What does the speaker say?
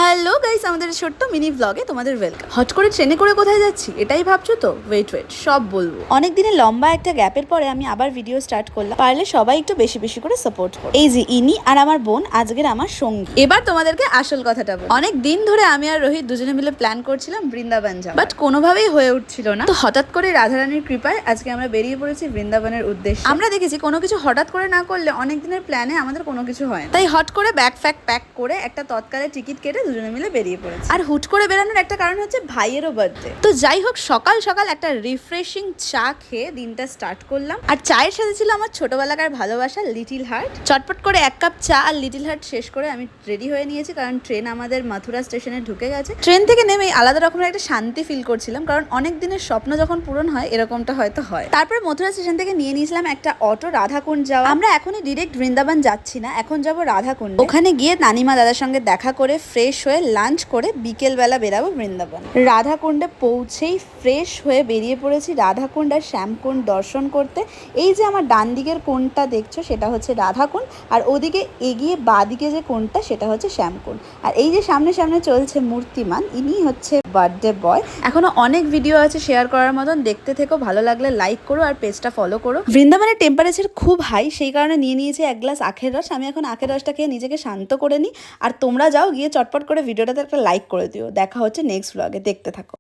Hello guys, আমাদের ছোট্ট mini ব্লগে তোমাদের ওয়েলকাম। হট করে ট্রেনে করে কোথায় যাচ্ছি এটাই ভাবছো তো? ওয়েট সব বলবো। অনেক দিনের লম্বা একটা গ্যাপের পরে আমি আবার ভিডিও স্টার্ট করলাম। পারলে সবাই একটু বেশি বেশি করে সাপোর্ট করো। এই যে ইনি আর আমার বোন আজকের আমার সঙ্গী। এবার তোমাদেরকে আসল কথাটা বল। অনেক দিন ধরে আমি আর রোহিত দুজনে মিলে প্ল্যান করছিলাম বৃন্দাবন যাওয়ার, বাট কোনোভাবেই হয়ে উঠছিল না। তো হঠাৎ করে রাধারানীর কৃপায় আজকে আমরা বেরিয়ে পড়েছি বৃন্দাবনের উদ্দেশ্যে। আমরা দেখেছি কোনো কিছু হঠাৎ করে না করলে অনেক দিনের প্ল্যানে আমাদের কোনো কিছু হয় না। তাই হট করে ব্যাগ ফ্যাগ প্যাক করে একটা তৎকালে টিকিট কেটে দুজনে মিলে বেরিয়ে পড়েছি। আর হুট করে বেরানোর একটা কারণ হচ্ছে ভাইয়েরও বার্থডে। তো যাই হোক, সকাল সকাল একটা রিফ্রেশিং চা খেয়ে দিনটা স্টার্ট করলাম। আর চায়ের সাথে ছিল আমার ছোটবেলাকার ভালোবাসা লিটিল হার্ট। চটপট করে এক কাপ চা আর লিটিল হার্ট শেষ করে আমি রেডি হয়ে নিয়েছি, কারণ ট্রেন আমাদের মথুরা স্টেশনে ঢুকে গেছে। ট্রেন থেকে নেমেই আলাদা রকমের একটা শান্তি ফিল করছিলাম, কারণ অনেক দিনের স্বপ্ন যখন পূরণ হয় এরকমটা হয়তো হয়। তারপর মথুরা স্টেশন থেকে নিয়ে নিয়েছিলাম একটা অটো রাধাকুণ্ড যাওয়া। আমরা এখনই ডিরেক্ট বৃন্দাবন যাচ্ছি না, এখন যাবো রাধাকুণ্ড। ওখানে গিয়ে নানিমা দাদার সঙ্গে দেখা করে ফ্রেশ হয়ে লাঞ্চ করে বিকেলবেলা বেরাবো বৃন্দাবন। রাধাকুণ্ডে পৌঁছেই ফ্রেশ হয়ে বেরিয়ে পড়েছি রাধাকুণ্ড আর শ্যামকুণ্ড দর্শন করতে। এই যে আমার ডান দিকের কোণটা দেখছো সেটা হচ্ছে রাধাকুণ্ড, আর ওদিকে এগিয়ে বাঁদিকে যে কোণটা সেটা হচ্ছে শ্যামকুণ্ড। আর এই যে সামনে সামনে চলছে মূর্তিমান, ইনি হচ্ছে বার্থডে বয়। এখনো অনেক ভিডিও আছে শেয়ার করার মতন, দেখতে থেকো। ভালো লাগলে লাইক করো আর পেজটা ফলো করো। বৃন্দাবনের টেম্পারেচার খুব হাই, সেই কারণে নিয়ে নিয়েছি এক গ্লাস আখের রস। আমি এখন আখের রসটা খেয়ে নিজেকে শান্ত করে নিই। আর তোমরা যাও গিয়ে চটপট করে ভিডিওটাতে একটা লাইক করে দিও। দেখা হচ্ছে নেক্সট ব্লগে, দেখতে থাকো।